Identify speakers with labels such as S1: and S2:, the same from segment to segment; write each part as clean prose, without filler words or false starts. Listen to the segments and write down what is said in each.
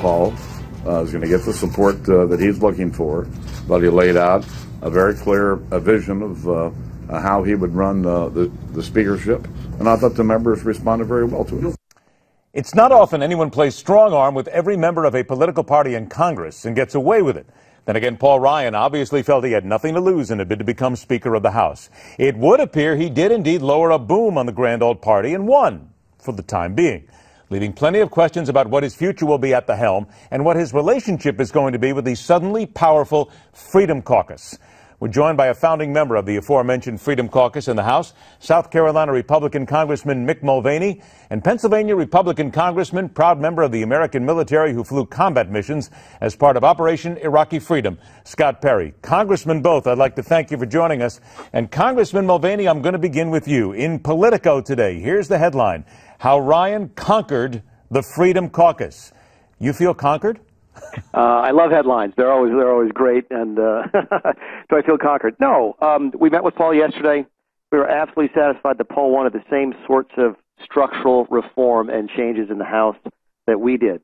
S1: Paul is going to get the support that he's looking for, but he laid out a very clear vision of how he would run the speakership, and I thought the members responded very well to it.
S2: It's not often anyone plays strong arm with every member of a political party in Congress and gets away with it. Then again, Paul Ryan obviously felt he had nothing to lose in a bid to become Speaker of the House. It would appear he did indeed lower a boom on the grand old party and won, for the time being, leaving plenty of questions about what his future will be at the helm and what his relationship is going to be with the suddenly powerful Freedom Caucus. We're joined by a founding member of the aforementioned Freedom Caucus in the House, South Carolina Republican Congressman Mick Mulvaney, and Pennsylvania Republican Congressman, proud member of the American military who flew combat missions as part of Operation Iraqi Freedom, Scott Perry. Congressman both, I'd like to thank you for joining us. And Congressman Mulvaney, I'm going to begin with you. In Politico today, here's the headline: How Ryan Conquered the Freedom Caucus. You feel conquered?
S3: I love headlines. They're always great. And do I feel conquered? No. We met with Paul yesterday. We were absolutely satisfied that Paul wanted the same sorts of structural reform and changes in the House that we did.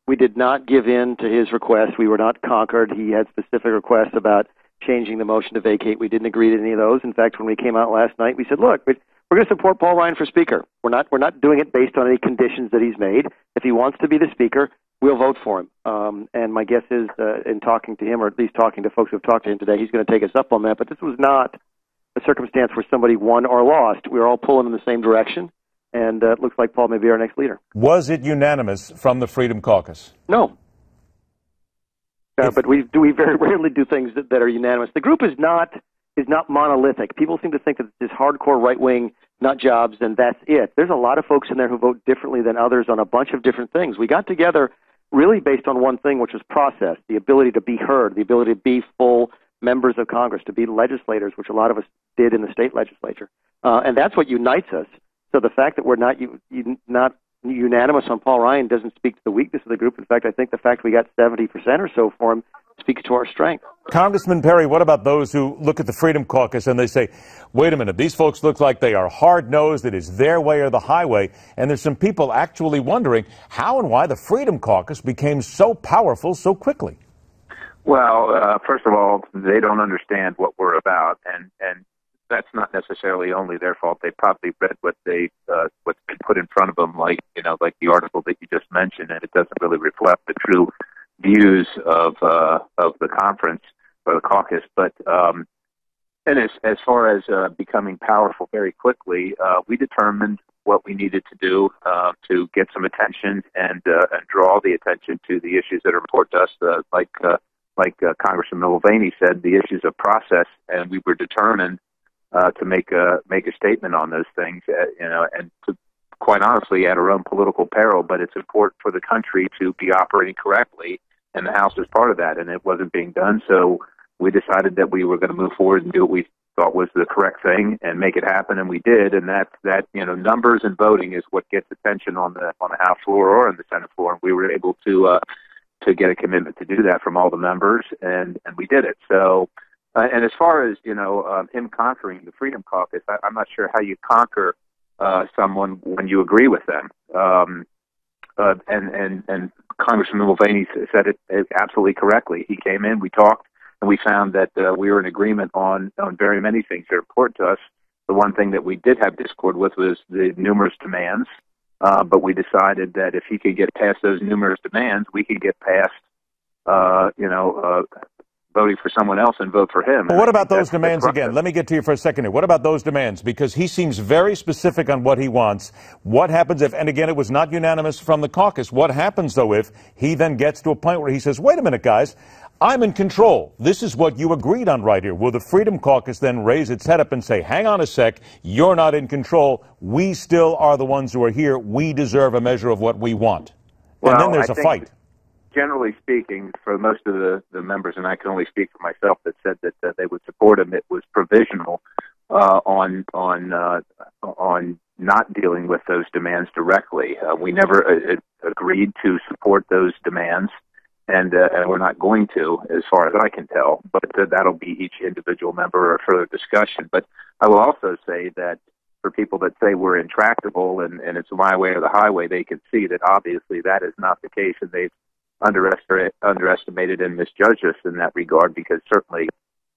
S3: We did not give in to his requests. We were not conquered. He had specific requests about changing the motion to vacate. We didn't agree to any of those. In fact, when we came out last night, we said, look, we're going to support Paul Ryan for Speaker. We're not doing it based on any conditions that he's made. If he wants to be the Speaker, we'll vote for him. And my guess is, in talking to him, or at least talking to folks who have talked to him today, he's going to take us up on that. But this was not a circumstance where somebody won or lost. We were all pulling in the same direction, and it looks like Paul may be our next leader. Was it unanimous from the Freedom Caucus? No. But we very rarely do things that are unanimous. The group is not monolithic. People seem to think that it's hardcore right-wing nut jobs, and that's it. There's a lot of folks in there who vote differently than others on a bunch of different things. We got together really based on one thing, which was process, the ability to be heard, the ability to be full members of Congress, to be legislators, which a lot of us did in the state legislature. And that's what unites us. So the fact that we're not unanimous on Paul Ryan doesn't speak to the weakness of the group. In fact, I think the fact we got 70% or so for him speaks to our strength. Congressman Perry, what about those who look at the Freedom Caucus and they say, wait a minute, these folks look like they are hard-nosed, it is their way or the highway, and there's some people actually wondering how and why the Freedom Caucus became so powerful so quickly?
S4: Well, first of all, they don't understand what we're about, and that's not necessarily only their fault. They probably read what's been put in front of them, like the article that you just mentioned, and it doesn't really reflect the true views of the conference or the caucus. But and as far as becoming powerful very quickly, we determined what we needed to do to get some attention and draw the attention to the issues that are important to us, like Congressman Mulvaney said, the issues of process, and we were determined to make a statement on those things, and to, quite honestly, at our own political peril. But it's important for the country to be operating correctly, and the House is part of that, and it wasn't being done. So we decided that we were going to move forward and do what we thought was the correct thing and make it happen, and we did. And that numbers and voting is what gets attention on the House floor or on the Senate floor. And we were able to get a commitment to do that from all the members, and we did it. So. And as far as him conquering the Freedom Caucus, I'm not sure how you conquer someone when you agree with them. And Congressman Mulvaney said it absolutely correctly. He came in, we talked, and we found that we were in agreement on very many things that are important to us. The one thing that we did have discord with was the numerous demands. But we decided that if he could get past those numerous demands, we could get past, voting for someone else and vote for him.
S2: Well, what about those demands again? Let me get to you for a second here. What about those demands? Because he seems very specific on what he wants. What happens if, and again, it was not unanimous from the caucus, what happens, though, if he then gets to a point where he says, wait a minute, guys, I'm in control. This is what you agreed on right here. Will the Freedom Caucus then raise its head up and say, hang on a sec, you're not in control. We still are the ones who are here. We deserve a measure of what we want.
S4: Well,
S2: and then there's a fight.
S4: Generally speaking, for most of the members, and I can only speak for myself, that said that they would support him, it was provisional on not dealing with those demands directly. We never agreed to support those demands, and we're not going to, as far as I can tell. But that'll be each individual member or further discussion. But I will also say that for people that say we're intractable and it's my way or the highway, they can see that obviously that is not the case, and they've underestimated and misjudged us in that regard, because certainly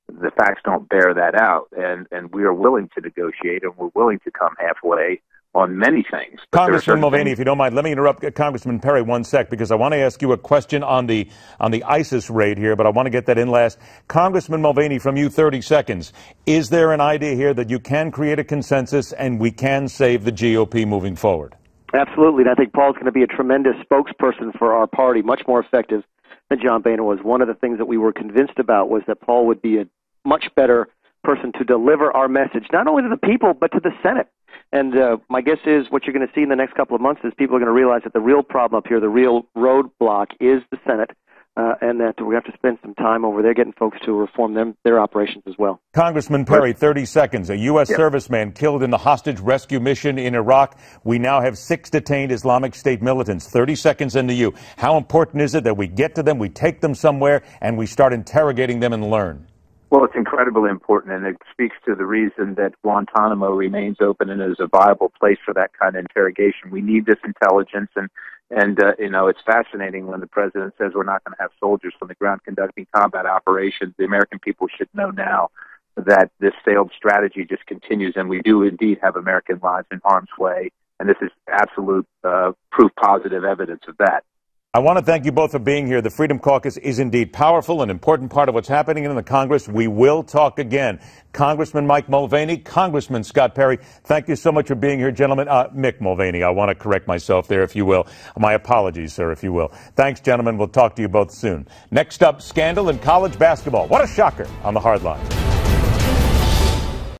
S4: the facts don't bear that out. And we are willing to negotiate, and we're willing to come halfway on many things.
S2: Congressman Mulvaney, if you don't mind, let me interrupt Congressman Perry 1 sec, because I want to ask you a question on the ISIS raid here, but I want to get that in last. Congressman Mulvaney, from you, 30 seconds. Is there an idea here that you can create a consensus and we can save the GOP moving forward?
S3: Absolutely, and I think Paul's going to be a tremendous spokesperson for our party, much more effective than John Boehner was. One of the things that we were convinced about was that Paul would be a much better person to deliver our message, not only to the people, but to the Senate. And my guess is what you're going to see in the next couple of months is people are going to realize that the real problem up here, the real roadblock, is the Senate, and that we have to spend some time over there getting folks to reform their operations as well.
S2: Congressman Perry, 30 seconds. A U.S. serviceman killed in the hostage rescue mission in Iraq. We now have 6 detained Islamic State militants. 30 seconds into you. How important is it that we get to them, we take them somewhere, and we start interrogating them and learn?
S4: Well, it's incredibly important, and it speaks to the reason that Guantanamo remains open and is a viable place for that kind of interrogation. We need this intelligence, and it's fascinating when the president says we're not going to have soldiers on the ground conducting combat operations. The American people should know now that this failed strategy just continues, and we do indeed have American lives in harm's way, and this is absolute proof positive evidence of that.
S2: I want to thank you both for being here. The Freedom Caucus is indeed powerful, an important part of what's happening in the Congress. We will talk again. Congressman Mike Mulvaney, Congressman Scott Perry, thank you so much for being here, gentlemen. Mick Mulvaney, I want to correct myself there, if you will. My apologies, sir, if you will. Thanks, gentlemen. We'll talk to you both soon. Next up, scandal in college basketball. What a shocker on the Hard Line.